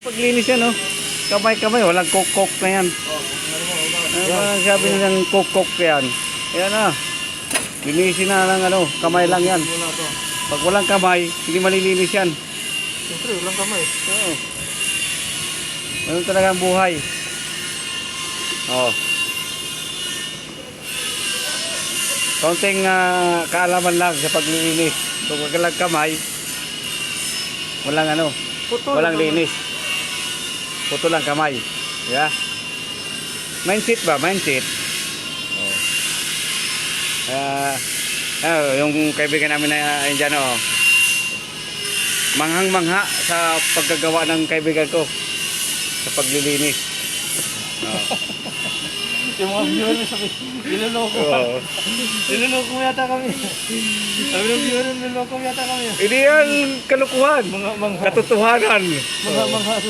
Paglinis yan, oh. Kamay-kamay, walang kok-kok na yan. Walang sabi nilang kok-kok yan. Ayan na. Linisin na lang, ano, kamay lang yan. Pag walang kamay, hindi malilinis yan. Siyempre, walang kamay. Oo. Ganun talaga ang buhay. Oo. Kaunting kaalaman lang sa paglilinis. Kung walang kamay, walang ano, walang linis. Puto lang kamay. Yeah. Mindset ba? Mindset. Yung kaibigan namin na Indiano, manghang-mangha sa paggagawa ng kaibigan ko sa paglilinis. Yung mga viewer mo sabi, niloloko. Niloloko mo yata kami. Sabi ng viewer, niloloko mo yata kami. Hindi yan kalukuhan. Mga Katotohanan. mga